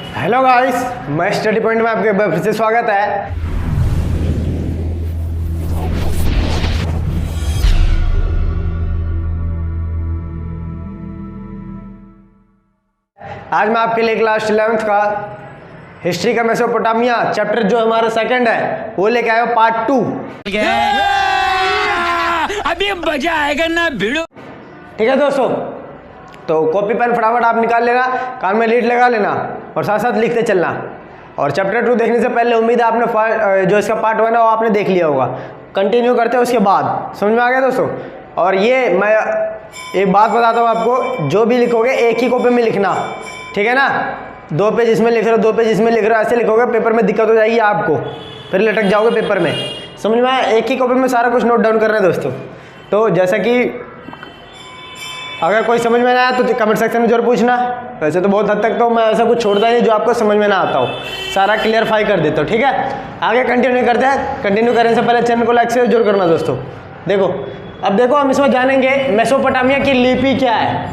Hello guys, मैं study point में आपके फिर से स्वागत है। आज मैं आपके लिए क्लास 11th का हिस्ट्री का मेसोपोटामिया चैप्टर जो हमारा सेकंड है वो लेके आया पार्ट 2। अभी मजा आएगा ना भिड़ो। ठीक है दोस्तों, तो कॉपी पेन फटाफट आप निकाल लेना, कान में लीड लगा लेना और साथ साथ लिखते चलना। और चैप्टर 2 देखने से पहले उम्मीद है आपने जो इसका पार्ट 1 है वो आपने देख लिया होगा। कंटिन्यू करते हैं उसके बाद। समझ में आ गया दोस्तों? और ये मैं एक बात बताता हूँ आपको, जो भी लिखोगे एक ही कॉपी में लिखना, ठीक है ना? 2 पेज इसमें लिख रहे हो, 2 पेज इसमें लिख रहे हो, ऐसे लिखोगे पेपर में दिक्कत हो जाएगी आपको, फिर लटक जाओगे पेपर में। समझ में आया? एक ही कॉपी में सारा कुछ नोट डाउन करना है दोस्तों। तो जैसा कि अगर कोई समझ में ना आया तो कमेंट सेक्शन में जरूर पूछना। वैसे तो बहुत हद तक तो मैं ऐसा कुछ छोड़ता नहीं जो आपको समझ में ना आता हो, सारा क्लियरफाई कर देता हूँ। ठीक है, आगे कंटिन्यू करते हैं। कंटिन्यू करने से पहले चैनल को लाइक से जरूर करना दोस्तों। देखो, अब देखो हम इसमें जानेंगे मेसोपोटामिया की लिपि क्या है।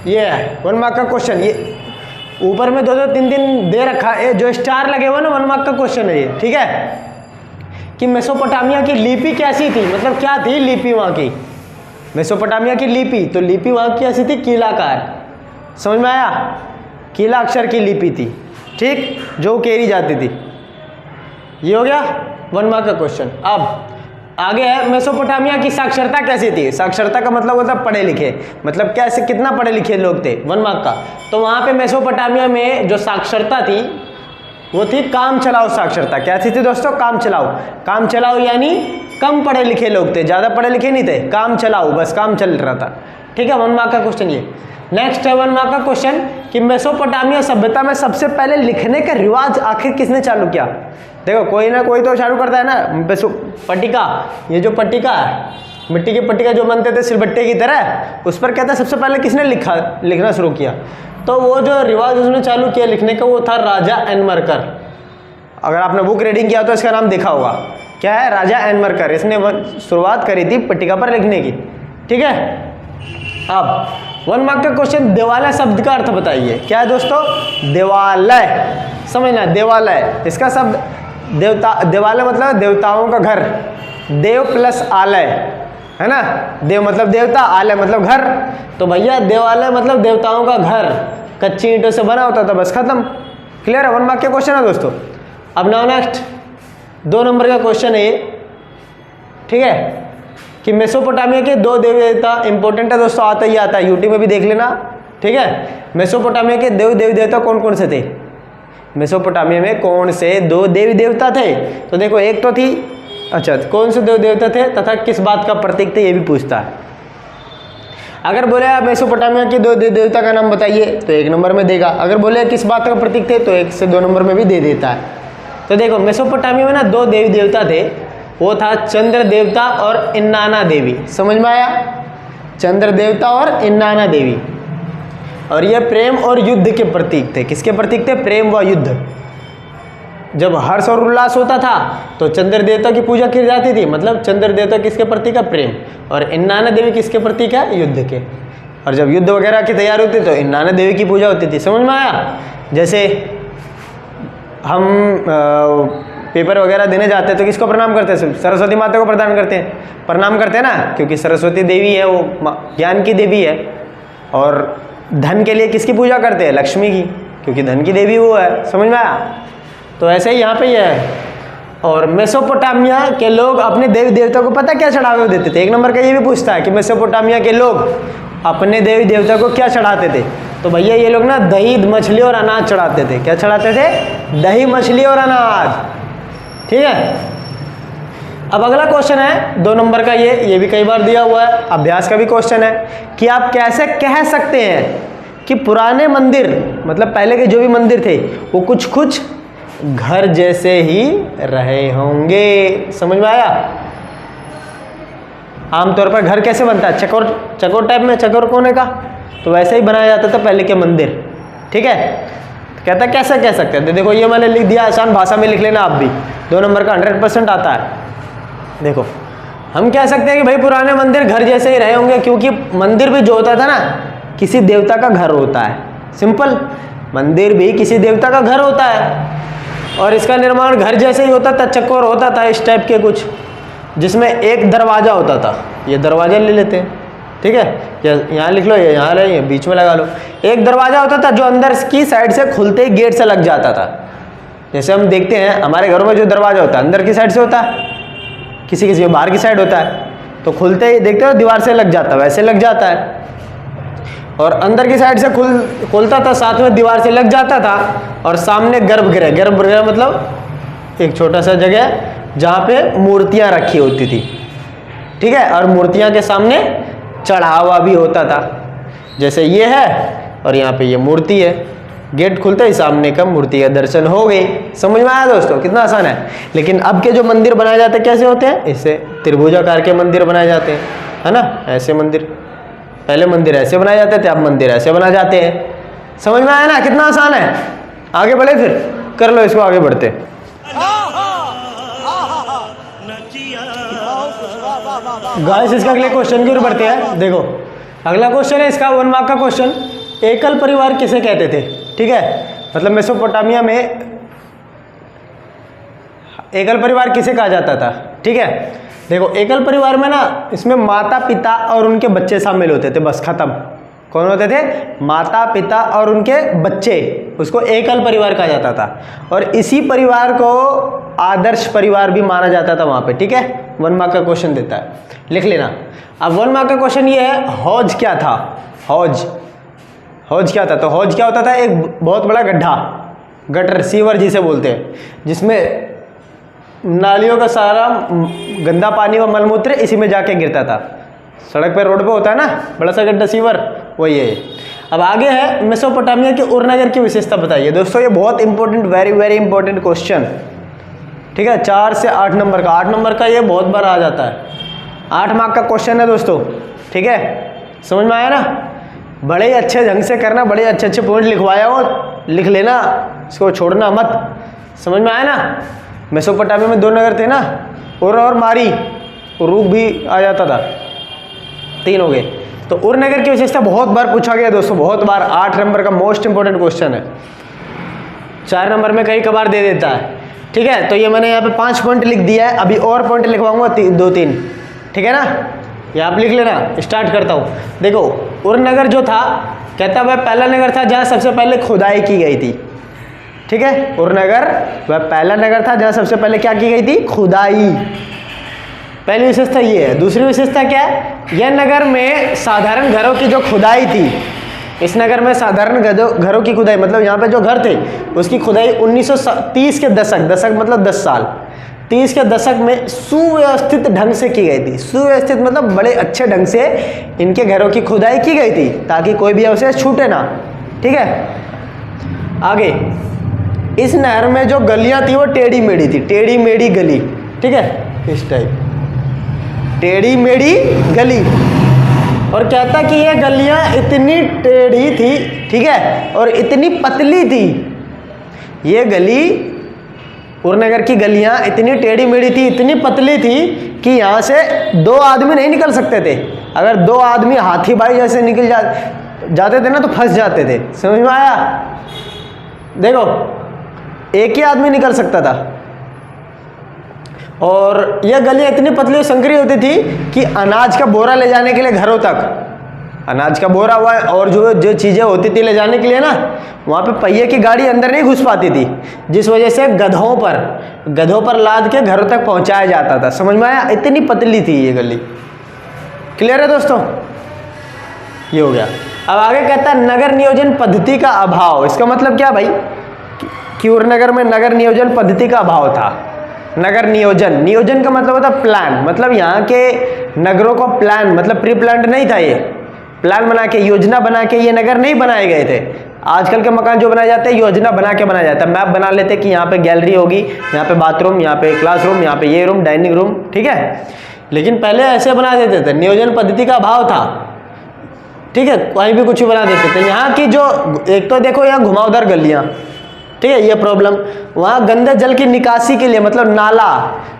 ये है 1 मार्क का क्वेश्चन। ये ऊपर में 2-2, 3-3 दे रखा है, जो स्टार लगे हुए ना 1 मार्क का क्वेश्चन है ये। ठीक है, कि मेसोपोटामिया की लिपि कैसी थी, मतलब क्या थी लिपि वहाँ की। मेसोपोटामिया की लिपि, तो लिपि वहाँ की कैसी थी? कीलाकार। समझ में आया? कीला अक्षर की लिपि थी, ठीक, जो उकेरी जाती थी। ये हो गया 1 मार्क का क्वेश्चन। अब आगे है मेसोपोटामिया की साक्षरता कैसी थी। साक्षरता का मतलब होता है पढ़े लिखे, मतलब कैसे, कितना पढ़े लिखे लोग थे, 1 मार्क का। तो वहाँ पे मेसोपोटामिया में जो साक्षरता थी वो थी काम चलाओ साक्षरता। कैसी थी दोस्तों? काम चलाओ। काम चलाओ यानी कम पढ़े लिखे लोग थे, ज़्यादा पढ़े लिखे नहीं थे, काम चलाओ, बस काम चल रहा था। ठीक है, 1 मार्क का क्वेश्चन ये। नेक्स्ट है 1 मार्क का क्वेश्चन कि मेसोपोटामिया सभ्यता में सबसे पहले लिखने का रिवाज आखिर किसने चालू किया। देखो, कोई ना कोई तो चालू करता है ना। पट्टिका, ये जो पट्टिका है, मिट्टी की पट्टिका जो बनते थे सिलबट्टे की तरह, उस पर कहता है सबसे पहले किसने लिखना शुरू किया। तो वो जो रिवाज उसने चालू किया लिखने का वो था राजा एनमरकर। अगर आपने बुक रीडिंग किया तो इसका नाम देखा होगा, क्या है? राजा एनमरकर। इसने शुरुआत करी थी पट्टिका पर लिखने की। ठीक है, अब 1 मार्क का क्वेश्चन, देवालय शब्द का अर्थ बताइए। क्या है दोस्तों? देवालय, समझना, देवालय इसका शब्द देवता, देवालय मतलब देवताओं का घर, देव प्लस आलय है ना। देव मतलब देवता, आलय मतलब घर। तो भैया देवालय मतलब देवताओं का घर, कच्ची ईंटों से बना होता था, बस खत्म। क्लियर है? 1 मार्क के क्वेश्चन है दोस्तों। अब नाउ नेक्स्ट 2 नंबर का क्वेश्चन है, ठीक है, कि मेसोपोटामिया के 2 देवी देवता इंपॉर्टेंट है दोस्तों, आता ही आता है, यूट्यूब में भी देख लेना। ठीक है, मेसोपोटामिया के 2 देवी देवता कौन कौन से थे? मेसोपोटामिया में कौन से 2 देवी देवता थे? तो देखो, एक तो थी, अच्छा, कौन से 2 देवता थे तथा किस बात का प्रतीक थे, ये भी पूछता है। अगर बोले आप मेसोपोटामिया के 2 देवता का नाम बताइए तो 1 नंबर में देगा। अगर बोले किस बात का प्रतीक थे तो 1 से 2 नंबर में भी दे देता है। तो देखो, मेसोपोटामिया में ना 2 देवी देवता थे, वो था चंद्र देवता और इन्नाना देवी। समझ में आया? चंद्र देवता और इन्नाना देवी। और ये प्रेम और युद्ध के प्रतीक थे। किसके प्रतीक थे? प्रेम व युद्ध। जब हर्ष और उल्लास होता था तो चंद्र देवता की पूजा की जाती थी, मतलब चंद्र देवता किसके प्रतीक है? प्रेम। और इन्नाना देवी किसके प्रतीक है? युद्ध के। और जब युद्ध वगैरह की तैयारी होती तो इन्नाना देवी की पूजा होती थी। समझ में आया? जैसे हम पेपर वगैरह देने जाते हैं तो किसको प्रणाम करते हैं? सरस्वती माता को प्रणाम करते हैं ना, क्योंकि सरस्वती देवी है, वो ज्ञान की देवी है। और धन के लिए किसकी पूजा करते हैं? लक्ष्मी की, क्योंकि धन की देवी वो है। समझ में आया? तो ऐसे ही यहाँ पे ये है। और मेसोपोटामिया के लोग अपने देवी देवता को पता क्या चढ़ावे देते थे? 1 नंबर का ये भी पूछता है कि मेसोपोटामिया के लोग अपने देवी देवता को क्या चढ़ाते थे। तो भैया ये लोग ना दही, मछली और अनाज चढ़ाते थे। क्या चढ़ाते थे? दही, मछली और अनाज। ठीक है, अब अगला क्वेश्चन है 2 नंबर का, ये भी कई बार दिया हुआ है, अभ्यास का भी क्वेश्चन है, कि आप कैसे कह सकते हैं कि पुराने मंदिर, मतलब पहले के जो भी मंदिर थे, वो कुछ घर जैसे ही रहे होंगे। समझ में आया? आमतौर पर घर कैसे बनता है? चकोर टाइप में, चकोर कोने का, तो वैसे ही बनाया जाता था पहले के मंदिर। ठीक है, तो कहता है कैसे कह सकते हैं? देखो, ये मैंने लिख दिया, आसान भाषा में लिख लेना आप भी, 2 नंबर का 100% आता है। देखो, हम कह सकते हैं कि भाई पुराने मंदिर घर जैसे ही रहे होंगे, क्योंकि मंदिर भी जो होता था ना, किसी देवता का घर होता है। सिंपल। मंदिर भी किसी देवता का घर होता है, और इसका निर्माण घर जैसे ही होता था, चक्कर होता था इस टाइप के कुछ, जिसमें एक दरवाज़ा होता था। ये दरवाज़ा ले लेते हैं, ठीक है, या यहाँ लिख लो, या यहाँ ले, या बीच में लगा लो। एक दरवाज़ा होता था जो अंदर की साइड से खुलते ही गेट से लग जाता था। जैसे हम देखते हैं हमारे घरों में जो दरवाज़ा होता है अंदर की साइड से होता है, किसी किसी में बाहर की साइड होता है, तो खुलते ही देखते हो दीवार से लग जाता है, वैसे लग जाता है। और अंदर की साइड से खुलता था, साथ में दीवार से लग जाता था, और सामने गर्भगृह, गर्भगृह मतलब एक छोटा सा जगह जहाँ पे मूर्तियाँ रखी होती थी, ठीक है, और मूर्तियाँ के सामने चढ़ावा भी होता था। जैसे ये है और यहाँ पे ये मूर्ति है, गेट खुलते ही सामने का मूर्ति का दर्शन हो गई। समझ में आया दोस्तों, कितना आसान है। लेकिन अब के जो मंदिर बनाए जाते हैं कैसे होते हैं, इससे त्रिभुजाकार के मंदिर बनाए जाते हैं, है ना, ऐसे मंदिर। पहले मंदिर ऐसे बनाए जाते थे, अब मंदिर ऐसे बनाए जाते हैं। समझ में आया ना, कितना आसान है। आगे बढ़े, फिर कर लो इसको, आगे बढ़ते। गाइस इसका अगले क्वेश्चन की ओर बढ़ते हैं। देखो अगला क्वेश्चन है इसका 1 मार्क का क्वेश्चन, एकल परिवार किसे कहते थे, ठीक है, मतलब मेसोपोटामिया में एकल परिवार किसे कहा जाता था, ठीक है। देखो एकल परिवार में ना, इसमें माता पिता और उनके बच्चे शामिल होते थे, बस खत्म। कौन होते थे, माता पिता और उनके बच्चे, उसको एकल परिवार कहा जाता था। और इसी परिवार को आदर्श परिवार भी माना जाता था वहाँ पे, ठीक है। 1 मार्क का क्वेश्चन देता है, लिख लेना। अब 1 मार्क का क्वेश्चन ये है, हौज क्या था, हौज, हौज क्या था। तो हौज क्या होता था, एक बहुत बड़ा गड्ढा, गटर, सीवर जिसे बोलते हैं, जिसमें नालियों का सारा गंदा पानी व मलमूत्र इसी में जाके गिरता था। सड़क पे, रोड पे होता है ना बड़ा सा गड्ढा, सीवर, वही है। अब आगे है मेसोपोटामिया के उर नगर की विशेषता बताइए। दोस्तों ये बहुत important, very very important question, ठीक है। 4 से 8 नंबर का, 8 नंबर का ये बहुत बार आ जाता है। 8 मार्क का क्वेश्चन है दोस्तों, ठीक है। समझ में आया ना, बड़े ही अच्छे ढंग से करना, बड़े अच्छे अच्छे पॉइंट लिखवाया हो, लिख लेना, इसको छोड़ना मत। समझ में आया ना। मेसोपोटामिया में 2 नगर थे ना, उर और मारी, रूक भी आ जाता था, 3 हो गए। तो उर नगर की विशेषता बहुत बार पूछा गया दोस्तों, बहुत बार। 8 नंबर का मोस्ट इंपोर्टेंट क्वेश्चन है, 4 नंबर में कई कबार दे देता है, ठीक है। तो ये मैंने यहाँ पे 5 पॉइंट लिख दिया है, अभी और पॉइंट लिखवाऊंगा 2-3, ठीक है ना। ये आप लिख लेना, स्टार्ट करता हूँ। देखो उर नगर जो था, कहता वह पहला नगर था जहाँ सबसे पहले खुदाई की गई थी, ठीक है। उर नगर वह पहला नगर था जहाँ सबसे पहले क्या की गई थी, खुदाई। पहली विशेषता ये है। दूसरी विशेषता क्या है, यह नगर में साधारण घरों की जो खुदाई थी, इस नगर में साधारण घरों की खुदाई, मतलब यहाँ पे जो घर थे उसकी खुदाई 1930 के दशक, दशक मतलब 10 साल, 30 के दशक में सुव्यवस्थित ढंग से की गई थी। सुव्यवस्थित मतलब बड़े अच्छे ढंग से इनके घरों की खुदाई की गई थी, ताकि कोई भी अवशेष छूटे ना, ठीक है। आगे, इस नहर में जो गलियां थी वो टेढ़ी मेढ़ी थी, टेढ़ी मेढ़ी गली, ठीक है, इस टाइप टेढ़ी मेढ़ी गली। और कहता कि ये गलियां इतनी टेढ़ी थी, ठीक है, और इतनी पतली थी। ये गली, उरनगर की गलियां इतनी टेढ़ी मेढ़ी थी, इतनी पतली थी कि यहाँ से 2 आदमी नहीं निकल सकते थे। अगर 2 आदमी हाथी भाई जैसे निकल जाते थे ना तो फंस जाते थे। समझ में आया। देखो एक ही आदमी निकल सकता था। और यह गलियां इतनी पतली और संकरी होती थी कि अनाज का बोरा ले जाने के लिए घरों तक, अनाज का बोरा हुआ और जो चीज़ें होती थी ले जाने के लिए ना, वहाँ पे पहिए की गाड़ी अंदर नहीं घुस पाती थी, जिस वजह से गधों पर लाद के घरों तक पहुँचाया जाता था। समझ में आया, इतनी पतली थी ये गली। क्लियर है दोस्तों, ये हो गया। अब आगे कहता है नगर नियोजन पद्धति का अभाव। इसका मतलब क्या भाई, कि उरनगर में नगर नियोजन पद्धति का अभाव था। नगर नियोजन का मतलब होता प्लान, मतलब यहाँ के नगरों को प्लान, मतलब प्री प्लान्ड नहीं था, ये प्लान बना के, योजना बना के ये नगर नहीं बनाए गए थे। आजकल के मकान जो बनाए जाते हैं योजना बना के बनाया जाता है, मैप बना लेते कि यहाँ पे गैलरी होगी, यहाँ पे बाथरूम, यहाँ पे क्लासरूम, यहाँ पे ये रूम, डाइनिंग रूम, ठीक है। लेकिन पहले ऐसे बना देते थे, नियोजन पद्धति का अभाव था, ठीक है, कहीं भी कुछ भी बना देते थे। यहाँ की जो, एक तो देखो यहाँ घुमावदार गलियाँ, ठीक है, ये प्रॉब्लम। वहाँ गंदे जल की निकासी के लिए, मतलब नाला,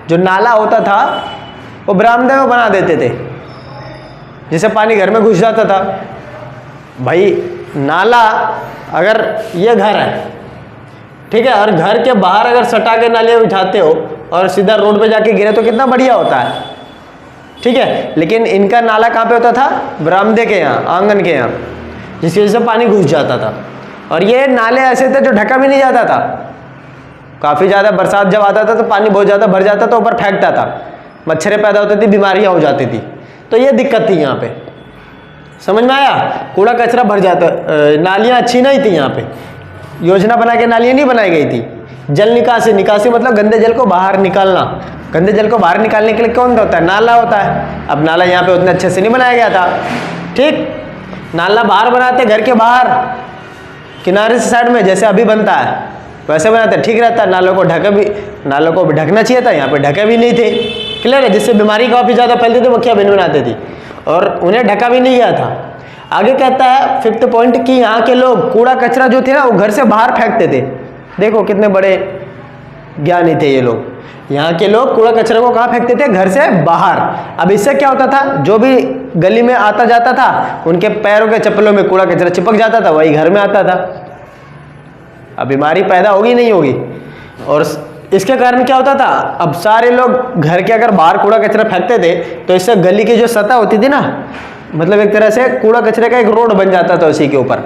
जो नाला होता था वो बरामदे में बना देते थे, जिससे पानी घर में घुस जाता था। भाई नाला अगर ये घर है, ठीक है, और घर के बाहर अगर सटा के नाले उठाते हो और सीधा रोड पे जाके गिरे तो कितना बढ़िया होता है, ठीक है। लेकिन इनका नाला कहाँ पे होता था? बरामदे के यहाँ, आंगन के यहाँ, जिसकी वजह से पानी घुस जाता था। और ये नाले ऐसे थे जो ढका भी नहीं जाता था। काफ़ी ज़्यादा बरसात जब आता था तो पानी बहुत ज़्यादा भर जाता तो ऊपर फेंकता था, मच्छरें पैदा होती थी, बीमारियाँ हो जाती थी। तो ये दिक्कत थी यहाँ पे, समझ में आया? कूड़ा कचरा भर जाता, नालियाँ अच्छी नहीं थी यहाँ पे, योजना बना के नालियाँ नहीं बनाई गई थी। जल निकासी, निकासी मतलब गंदे जल को बाहर निकालना। गंदे जल को बाहर निकालने के लिए कौन होता है? नाला होता है। अब नाला यहाँ पे उतने अच्छे से नहीं बनाया गया था, ठीक। नाला बाहर बनाते, घर के बाहर किनारे से साइड में, जैसे अभी बनता है वैसे बनाते, ठीक रहता है। नालों को भी ढकना चाहिए था, यहाँ पे ढके भी नहीं थे, क्लियर है, जिससे बीमारी काफ़ी ज़्यादा फैलती थी, मक्खियाँ भिन बनाती थी, और उन्हें ढका भी नहीं गया था। आगे कहता है 5th पॉइंट कि यहाँ के लोग कूड़ा कचरा जो थे ना वो घर से बाहर फेंकते थे। देखो कितने बड़े ज्ञानी थे ये लोग। यहाँ के लोग कूड़ा कचरा को कहाँ फेंकते थे? घर से बाहर। अब इससे क्या होता था? जो भी गली में आता जाता था उनके पैरों के चप्पलों में कूड़ा कचरा चिपक जाता था, वही घर में आता था। अब बीमारी पैदा होगी नहीं होगी? और इसके कारण क्या होता था? अब सारे लोग घर के अगर बाहर कूड़ा कचरा फेंकते थे तो इससे गली की जो सतह होती थी ना, मतलब एक तरह से कूड़ा कचरे का एक रोड बन जाता था उसी के ऊपर।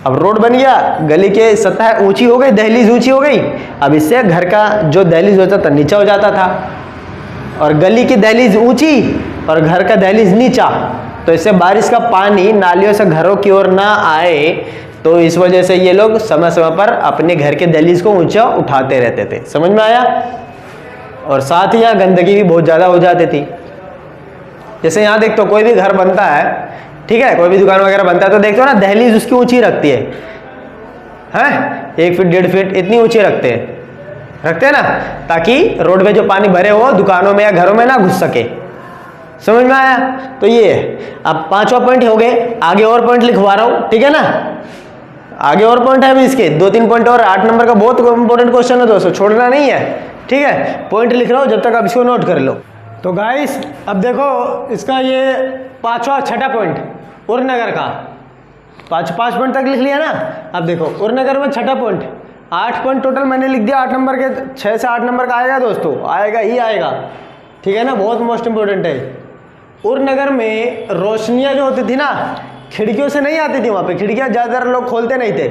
अब रोड बन गया, गली के सतह ऊंची हो गई, दहलीज ऊंची हो गई। अब इससे घर का जो दहलीज होता था नीचा हो जाता था, और गली की दहलीज ऊंची और घर का दहलीज नीचा, तो इससे बारिश का पानी नालियों से घरों की ओर ना आए। तो इस वजह से ये लोग समय समय पर अपने घर के दहलीज को ऊंचा उठाते रहते थे, समझ में आया? और साथ ही यहाँ गंदगी भी बहुत ज़्यादा हो जाती थी। जैसे यहाँ देखते हो कोई भी घर बनता है, ठीक है, कोई भी दुकान वगैरह बनता है तो देखते हो ना, दहलीज उसकी ऊंची रखती है, हैं 1 फीट 1.5 फीट इतनी ऊंची रखते हैं ना, ताकि रोड पे जो पानी भरे हो दुकानों में या घरों में ना घुस सके। समझ में आया? तो ये है। अब 5वां पॉइंट हो गए, आगे और पॉइंट लिखवा रहा हूं, ठीक है ना, आगे और पॉइंट है अभी इसके 2-3 पॉइंट और। 8 नंबर का बहुत इंपॉर्टेंट क्वेश्चन है दोस्तों, छोड़ना नहीं है, ठीक है। पॉइंट लिख रहा हूं, जब तक आप इसको नोट कर लो। तो गाइस अब देखो इसका ये 5वां 6ठा पॉइंट उरनगर का, 5 पॉइंट तक लिख लिया ना। अब देखो उरनगर में 6ठा पॉइंट, 8 पॉइंट टोटल मैंने लिख दिया। 8 नंबर के 6 से 8 नंबर का आएगा दोस्तों, आएगा ही आएगा, ठीक है ना, बहुत मोस्ट इंपॉर्टेंट है। उरनगर में रोशनियाँ जो होती थी ना, खिड़कियों से नहीं आती थी। वहाँ पे खिड़कियाँ ज़्यादातर लोग खोलते नहीं थे।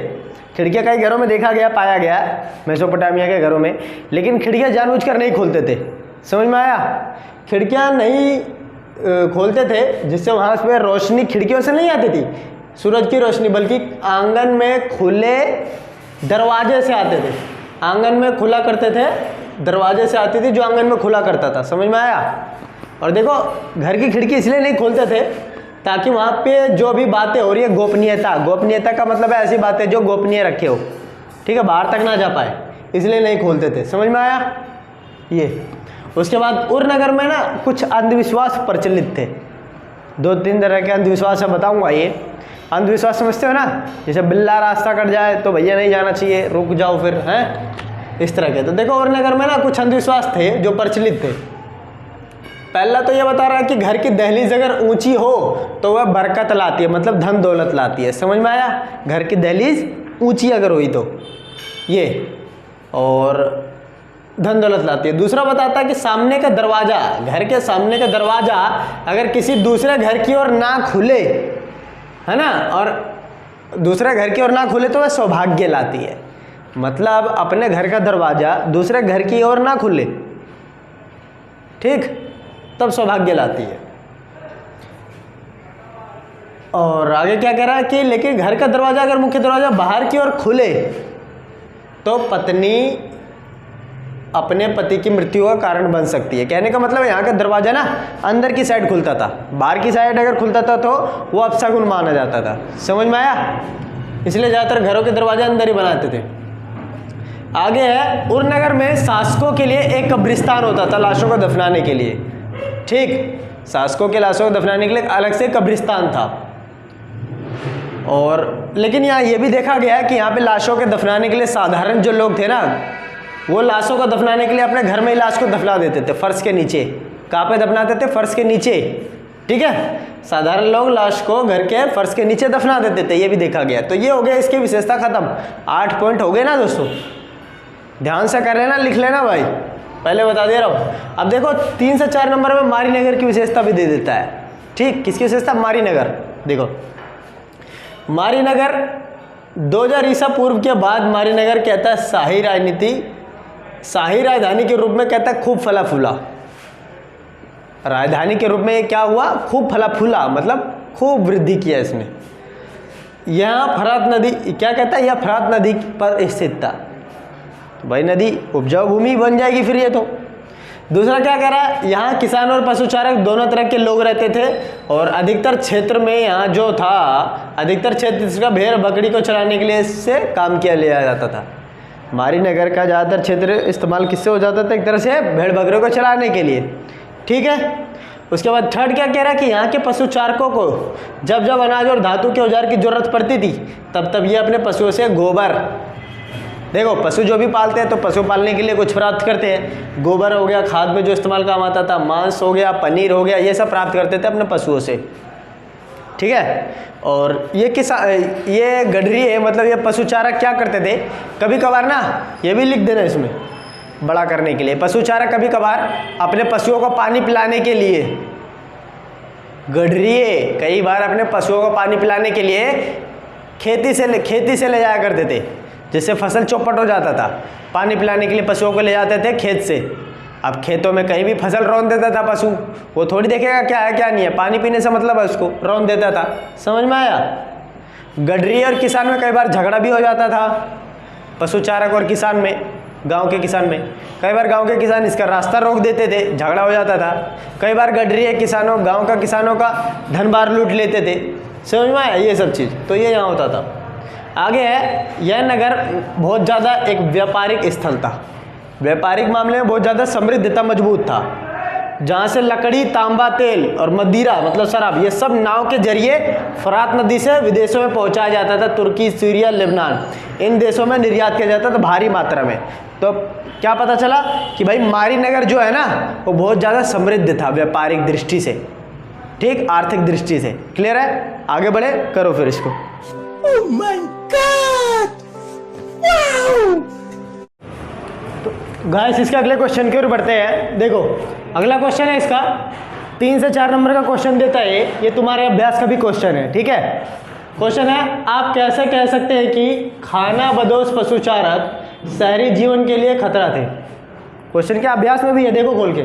खिड़कियाँ कई घरों में देखा गया, पाया गया मेसोपोटामिया के घरों में, लेकिन खिड़कियाँ जानबूझकर नहीं खोलते थे। समझ में आया? खिड़कियाँ नहीं खोलते थे, जिससे वहाँ पे रोशनी खिड़कियों से नहीं आती थी सूरज की रोशनी, बल्कि आंगन में खुले दरवाजे से आते थे। आंगन में खुला करते थे, दरवाजे से आती थी जो आंगन में खुला करता था। समझ में आया? और देखो घर की खिड़की इसलिए नहीं खोलते थे ताकि वहाँ पे जो भी बातें हो रही है, गोपनीयता का मतलब है ऐसी बातें जो गोपनीय रखे हो, ठीक है, बाहर तक ना जा पाए, इसलिए नहीं खोलते थे। समझ में आया? ये उसके बाद उरनगर में ना कुछ अंधविश्वास प्रचलित थे। 2-3 तरह के अंधविश्वास है, बताऊंगा। ये अंधविश्वास समझते हो ना, जैसे बिल्ला रास्ता कट जाए तो भैया नहीं जाना चाहिए, रुक जाओ फिर, हैं, इस तरह के। तो देखो उरनगर में ना कुछ अंधविश्वास थे जो प्रचलित थे। पहला तो ये बता रहा है कि घर की दहलीज अगर ऊंची हो तो वह बरकत लाती है, मतलब धन दौलत लाती है। समझ में आया? घर की दहलीज ऊंची अगर हुई तो ये, और धन दौलत लाती है। दूसरा बताता है कि सामने का दरवाजा, घर के सामने का दरवाजा अगर किसी दूसरे घर की ओर ना खुले, है ना, और दूसरे घर की ओर ना खुले तो वह सौभाग्य लाती है। मतलब अपने घर का दरवाजा दूसरे घर की ओर ना खुले, ठीक, तब सौभाग्य लाती है। और आगे क्या कह रहा है कि लेकिन घर का दरवाजा अगर मुख्य दरवाजा बाहर की ओर खुले तो पत्नी अपने पति की मृत्यु का कारण बन सकती है। कहने का मतलब यहाँ का दरवाजा ना अंदर की साइड खुलता था, बाहर की साइड अगर खुलता था तो वो अपशगुन माना जाता था। समझ में आया? इसलिए ज़्यादातर घरों के दरवाजे अंदर ही बनाते थे। आगे है उरनगर में शासकों के लिए एक कब्रिस्तान होता था लाशों को दफनाने के लिए, ठीक, शासकों के लाशों को दफनाने के लिए अलग से कब्रिस्तान था। और लेकिन यहाँ ये भी देखा गया है कि यहाँ पे लाशों के दफनाने के लिए साधारण जो लोग थे ना, वो लाशों को दफनाने के लिए अपने घर में ही लाश को दफना देते थे, फर्श के नीचे। कहाँ पे दफनाते थे? फर्श के नीचे, ठीक है। साधारण लोग लाश को घर के फर्श के नीचे दफना देते थे, ये भी देखा गया। तो ये हो गया इसकी विशेषता खत्म। 8 पॉइंट हो गए ना दोस्तों, ध्यान से कर लेना, लिख लेना भाई, पहले बता दे रहा हूँ। अब देखो 3 से 4 नंबर में मारीनगर की विशेषता भी दे देता है। ठीक, किसकी विशेषता? मारीनगर। देखो मारीनगर 2000 ईसा पूर्व के बाद मारीनगर कहता है शाही राजधानी के रूप में कहता है खूब फला फूला। राजधानी के रूप में ये क्या हुआ? खूब फला फूला, मतलब खूब वृद्धि किया इसने। यहाँ फरात नदी क्या कहता है? यह फरात नदी पर स्थित था। तो भाई नदी उपजाऊ भूमि बन जाएगी फिर ये तो। दूसरा क्या कह रहा है? यहाँ किसान और पशुचारक दोनों तरह के लोग रहते थे और अधिकतर क्षेत्र में यहाँ जो था, अधिकतर क्षेत्र इसका भेड़ बकरी को चराने के लिए इससे काम किया लिया जाता था। मारीनगर का ज़्यादातर क्षेत्र इस्तेमाल किससे हो जाता था? एक तरह से भेड़ बकरियों को चराने के लिए। ठीक है। उसके बाद थर्ड क्या कह रहा है कि यहाँ के पशुचारकों को जब जब अनाज और धातु के औजार की जरूरत पड़ती थी तब तब ये अपने पशुओं से गोबर, देखो पशु जो भी पालते हैं तो पशु पालने के लिए कुछ प्राप्त करते हैं। गोबर हो गया खाद में जो इस्तेमाल काम आता था, मांस हो गया, पनीर हो गया, ये सब प्राप्त करते थे अपने पशुओं से। ठीक है। और ये गडरी है, मतलब ये पशुचारक क्या करते थे? कभी कभार ना, ये भी लिख देना इसमें बड़ा करने के लिए, पशुचारक कभी कभार अपने पशुओं को पानी पिलाने के लिए, गडरिए कई बार अपने पशुओं को पानी पिलाने के लिए खेती से ले जाया करते थे, जिससे फसल चौपट हो जाता था। पानी पिलाने के लिए पशुओं को ले जाते थे खेत से। अब खेतों में कहीं भी फसल रौंद देता था पशु, वो थोड़ी देखेगा क्या है क्या नहीं है, पानी पीने से मतलब है उसको, रौंद देता था। समझ में आया? गडरी और किसान में कई बार झगड़ा भी हो जाता था, पशुचारक और किसान में, गांव के किसान में। कई बार गांव के किसान इसका रास्ता रोक देते थे, झगड़ा हो जाता था। कई बार गडरी किसानों, गांव का किसानों का धन बार लूट लेते थे। समझ में आया ये सब चीज़? तो ये यहाँ होता था। आगे है, यह नगर बहुत ज़्यादा एक व्यापारिक स्थल था, व्यापारिक मामले में बहुत ज़्यादा समृद्ध था, मजबूत था, जहाँ से लकड़ी, तांबा, तेल और मदिरा मतलब शराब, ये सब नाव के जरिए फरात नदी से विदेशों में पहुँचाया जाता था। तुर्की, सीरिया, लेबनान, इन देशों में निर्यात किया जाता था भारी मात्रा में। तो क्या पता चला कि भाई मारीनगर जो है ना वो बहुत ज़्यादा समृद्ध था व्यापारिक दृष्टि से, ठीक, आर्थिक दृष्टि से। क्लियर है? आगे बढ़े, करो फिर इसको। Oh my God! Wow! तो गाइस इसके अगले क्वेश्चन की ओर बढ़ते हैं। देखो अगला क्वेश्चन है इसका 3 से 4 नंबर का क्वेश्चन देता है ये तुम्हारे अभ्यास का भी क्वेश्चन है। ठीक है। क्वेश्चन है, आप कैसे कह सकते हैं कि खानाबदोश पशुचारक शहरी जीवन के लिए खतरा थे? क्वेश्चन के अभ्यास में भी है, देखो खोल के।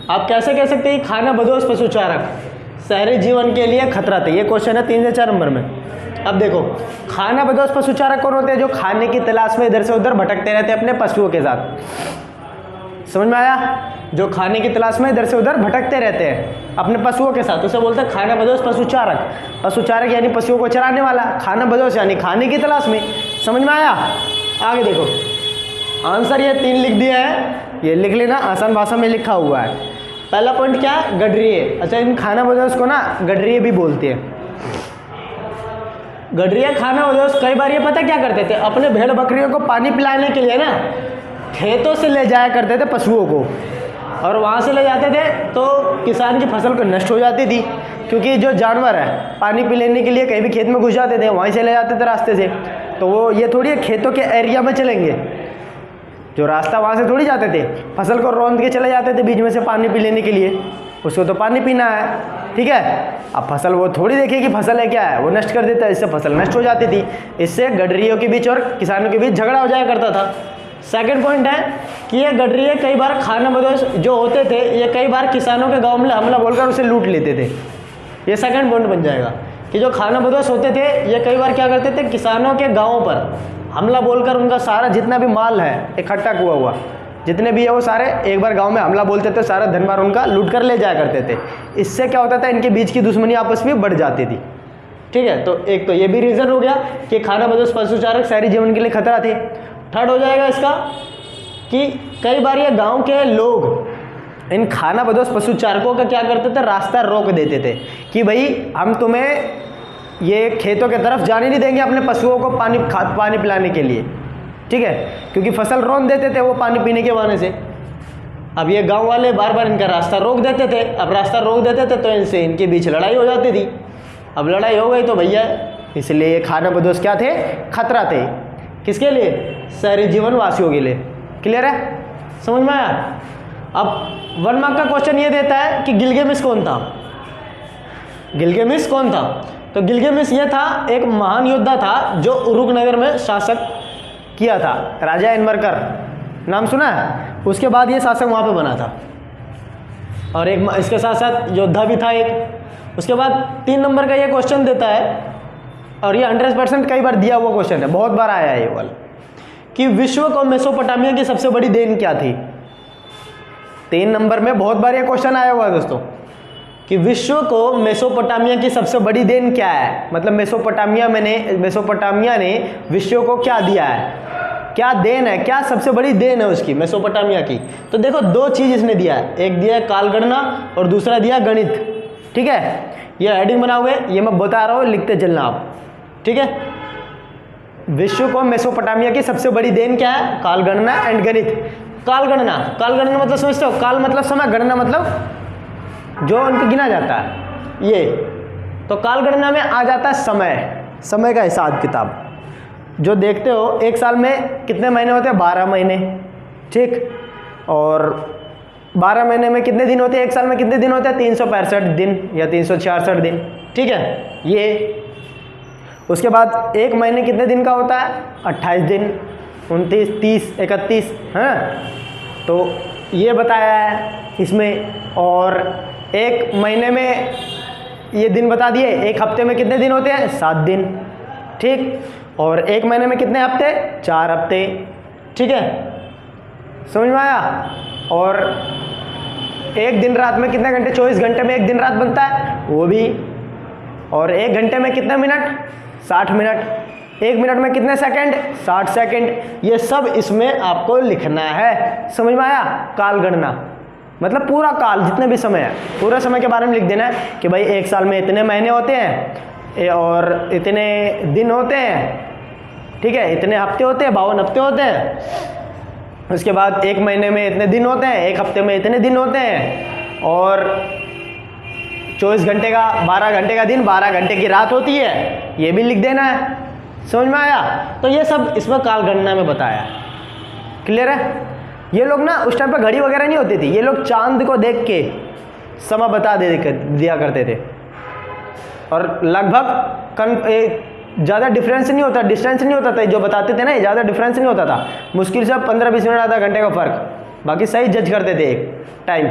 आप कैसे कह सकते हैं खानाबदोश पशुचारक शहरी जीवन के लिए खतरा थे? ये क्वेश्चन है 3 से 4 नंबर में। अब देखो खानाबदोश पशुचारक कौन होते हैं? जो खाने की तलाश में इधर से उधर भटकते रहते हैं अपने पशुओं के साथ। समझ में आया? जो खाने की तलाश में इधर से उधर भटकते रहते हैं अपने पशुओं के साथ, उसे बोलते हैं खानाबदोश पशुचारक। पशुचारक यानी पशुओं को चराने वाला, खानाबदोश यानी खाने की तलाश में। समझ में आया? आगे देखो आंसर ये 3 लिख दिया है, ये लिख लेना, आसान भाषा में लिखा हुआ है। पहला पॉइंट क्या है? गडरिये। अच्छा, इन खानाबदोश को ना गडरिये भी बोलते हैं। गडरिया खानाबदोश कई बार ये पता क्या करते थे? अपने भेड़ बकरियों को पानी पिलाने के लिए ना खेतों से ले जाया करते थे पशुओं को, और वहाँ से ले जाते थे तो किसान की फसल को नष्ट हो जाती थी, क्योंकि जो जानवर है पानी पी लेने के लिए कहीं भी खेत में घुस जाते थे, वहीं से ले जाते थे रास्ते से। तो वो ये थोड़ी खेतों के एरिया में चलेंगे, जो रास्ता वहाँ से थोड़ी जाते थे, फसल को रौंद के चले जाते थे बीच में से पानी पी लेने के लिए, उसको तो पानी पीना है। ठीक है। अब फसल वो थोड़ी देखेगी फसल है क्या है, वो नष्ट कर देता है, इससे फसल नष्ट हो जाती थी। इससे गडरियों के बीच और किसानों के बीच झगड़ा हो जाया करता था। सेकंड पॉइंट है कि ये गडरिये कई बार खानाबदोश जो होते थे, ये कई बार किसानों के गांव में हमला बोलकर उसे लूट लेते थे। ये सेकंड पॉइंट बन जाएगा कि जो खानाबदोश होते थे ये कई बार क्या करते थे? किसानों के गाँव पर हमला बोलकर उनका सारा जितना भी माल है इकट्ठा हुआ जितने भी है वो सारे एक बार गांव में हमला बोलते थे, सारा धनभार उनका लूट कर ले जाया करते थे। इससे क्या होता था? इनके बीच की दुश्मनी आपस में बढ़ जाती थी। ठीक है। तो एक तो ये भी रीज़न हो गया कि खानाबदोश पशुचारक शहरी जीवन के लिए खतरा थे। थर्ड हो जाएगा इसका कि कई बार ये गाँव के लोग इन खानाबदोश पशुचारकों का क्या करते थे? रास्ता रोक देते थे कि भाई हम तुम्हें ये खेतों की तरफ जाने नहीं देंगे अपने पशुओं को पानी पिलाने के लिए। ठीक है। क्योंकि फसल रौंद देते थे वो पानी पीने के बहाने से। अब ये गांव वाले बार बार इनका रास्ता रोक देते थे। अब रास्ता रोक देते थे तो इनसे इनके बीच लड़ाई हो जाती थी। अब लड़ाई हो गई तो भैया इसलिए खानाबदोश क्या थे, खतरा थे। किसके लिए? शहरी जीवन वासियों के लिए। क्लियर है, समझ में आया? अब 1 मार्क का क्वेश्चन ये देता है कि गिलगामेश कौन था। गिलगामेश कौन था? तो गिलगामेश ये था, एक महान योद्धा था जो उरुक नगर में शासक किया था। राजा एनमरकर नाम सुना है? उसके बाद ये शासक वहाँ पे बना था। और एक इसके साथ साथ योद्धा भी था एक। उसके बाद 3 नंबर का ये क्वेश्चन देता है, और ये 100% कई बार दिया हुआ क्वेश्चन है, बहुत बार आया है ये वाला, कि विश्व को मेसोपोटामिया की सबसे बड़ी देन क्या थी। 3 नंबर में बहुत बार ये क्वेश्चन आया हुआ है दोस्तों, कि विश्व को मेसोपोटामिया की सबसे बड़ी देन क्या है। मतलब मेसोपोटामिया ने विश्व को क्या दिया है, क्या देन है, क्या सबसे बड़ी देन है उसकी, मेसोपोटामिया की। तो देखो 2 चीज़ इसने दिया है, एक दिया है कालगणना और दूसरा दिया गणित। ठीक है, ये हेडिंग बनाओगे, ये मैं बता रहा हूँ, लिखते चलना आप। ठीक है, विश्व को मेसोपोटामिया की सबसे बड़ी देन क्या है? कालगणना एंड गणित। कालगणना, कालगणना मतलब समझते हो? काल मतलब समय, गणना मतलब जो उनको गिना जाता है ये। तो कालगणना में आ जाता है समय, समय का हिसाब किताब। जो देखते हो एक साल में कितने महीने होते हैं? 12 महीने। ठीक, और 12 महीने में कितने दिन होते हैं? एक साल में कितने दिन होते हैं? 365 दिन या 366 दिन। ठीक है, ये। उसके बाद एक महीने कितने दिन का होता है? 28 दिन, 29, 30, 31, है। तो ये बताया है इसमें। और एक महीने में ये दिन बता दिए। एक हफ्ते में कितने दिन होते हैं? 7 दिन। ठीक, और एक महीने में कितने हफ्ते? 4 हफ्ते। ठीक है, समझ में आया? और एक दिन रात में कितने घंटे? 24 घंटे में एक दिन रात बनता है, वो भी। और 1 घंटे में कितने मिनट? 60 मिनट। 1 मिनट में कितने सेकंड? 60 सेकंड। ये सब इसमें आपको लिखना है। समझ में आया? काल गणना मतलब पूरा काल, जितने भी समय है, पूरे समय के बारे में लिख देना है कि भाई एक साल में इतने महीने होते हैं और इतने दिन होते हैं। ठीक है, इतने हफ्ते होते हैं, 52 हफ्ते होते हैं। उसके बाद एक महीने में इतने दिन होते हैं, एक हफ्ते में इतने दिन होते हैं, और 24 घंटे का 12 घंटे का दिन, 12 घंटे की रात होती है। ये भी लिख देना है। समझ में आया? तो ये सब इसमें काल गणना में बताया है। क्लियर है? ये लोग ना उस टाइम पर घड़ी वगैरह नहीं होती थी, ये लोग चांद को देख के समय बता दिया करते थे। और लगभग ज़्यादा डिफरेंस नहीं होता, डिस्टेंस नहीं होता था, जो बताते थे ना, ज़्यादा डिफरेंस नहीं होता था। मुश्किल से 15-20 मिनट, आधा घंटे का फ़र्क। बाकी सही जज करते थे एक टाइम।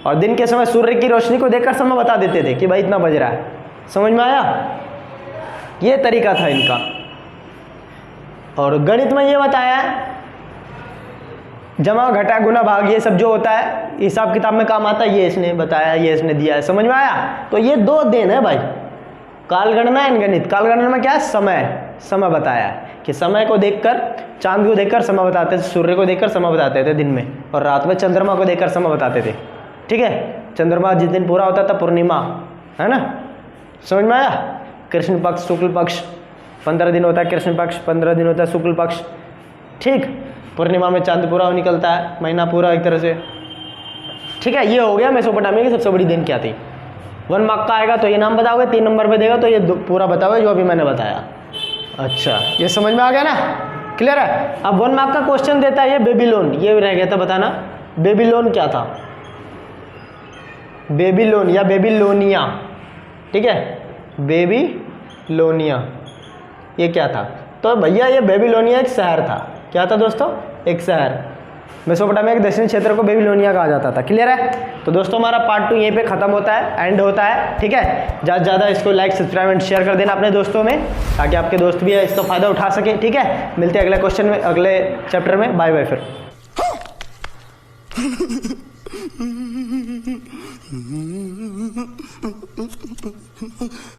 और दिन के समय सूर्य की रोशनी को देखकर समय बता देते थे कि भाई इतना बज रहा है। समझ में आया? ये तरीका था इनका। और गणित में ये बताया है, जमा घटा गुना भाग, ये सब जो होता है हिसाब किताब में काम आता है, ये इसने बताया, ये इसने दिया है। समझ में आया? तो ये 2 देन है भाई, कालगणना एंड गणित। कालगणना में क्या है? समय बताया है कि समय को देखकर, चांद को देखकर समय बताते थे, सूर्य को देखकर समय बताते थे दिन में, और रात में चंद्रमा को देखकर समय बताते थे। ठीक है, चंद्रमा जिस दिन पूरा होता था, पूर्णिमा, है ना? समझ में आया? कृष्ण पक्ष, शुक्ल पक्ष, 15 दिन होता है कृष्ण पक्ष, 15 दिन होता है शुक्ल पक्ष। ठीक, पूर्णिमा में चांद पूरा निकलता है, महीना पूरा एक तरह से। ठीक है, ये हो गया मेसोपोटामिया की सबसे बड़ी देन क्या थी। 1 मार्क का आएगा तो ये नाम बताओगे, 3 नंबर पे देगा तो ये पूरा बताओगे जो अभी मैंने बताया। अच्छा, ये समझ में आ गया ना? क्लियर है? अब 1 मार्क का क्वेश्चन देता है ये बेबीलोन, ये रह गया था बताना। बेबीलोन क्या था? बेबीलोन या बेबीलोनिया। ठीक है, बेबीलोनिया ये क्या था? तो भैया ये बेबीलोनिया एक शहर था। क्या था दोस्तों? एक शहर। मेसोपोटामिया के दक्षिणी क्षेत्र को बेबीलोनिया कहा जाता था। क्लियर है? तो दोस्तों हमारा पार्ट 2 यहीं पे खत्म होता है, एंड होता है। ठीक है, ज़्यादा से ज़्यादा इसको लाइक, सब्सक्राइब एंड शेयर कर देना अपने दोस्तों में, ताकि आपके दोस्त भी इसका फ़ायदा उठा सके। ठीक है, मिलते हैं अगले क्वेश्चन में, अगले चैप्टर में। बाय बाय फिर।